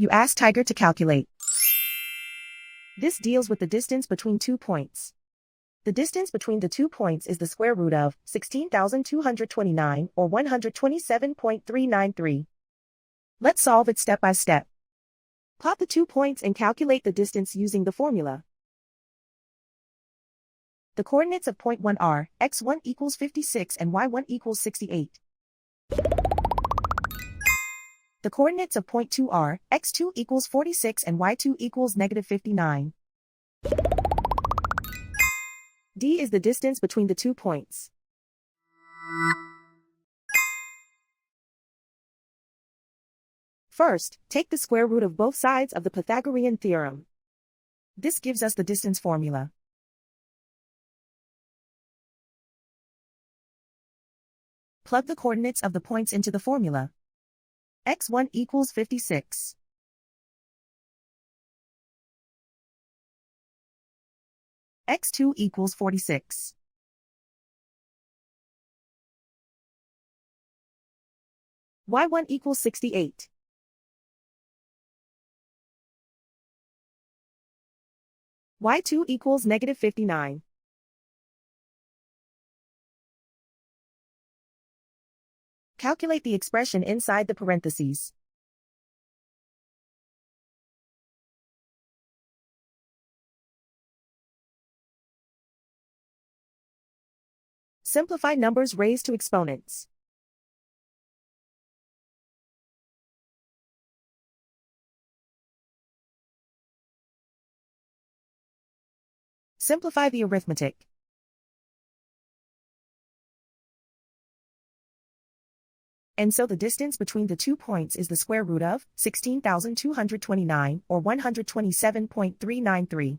You ask Tiger to calculate. This deals with the distance between 2 points. The distance between the 2 points is the square root of 16,229 or 127.393. Let's solve it step by step. Plot the 2 points and calculate the distance using the formula. The coordinates of point 1 are x1 equals 56 and y1 equals 68. The coordinates of point 2 are x2 equals 46 and y2 equals negative 59. D is the distance between the 2 points. First, take the square root of both sides of the Pythagorean theorem. This gives us the distance formula. Plug the coordinates of the points into the formula. x1 equals 56. x2 equals 46. y1 equals 68. y2 equals negative 59. Calculate the expression inside the parentheses. Simplify numbers raised to exponents. Simplify the arithmetic. And so the distance between the 2 points is the square root of 16,229 or 127.393.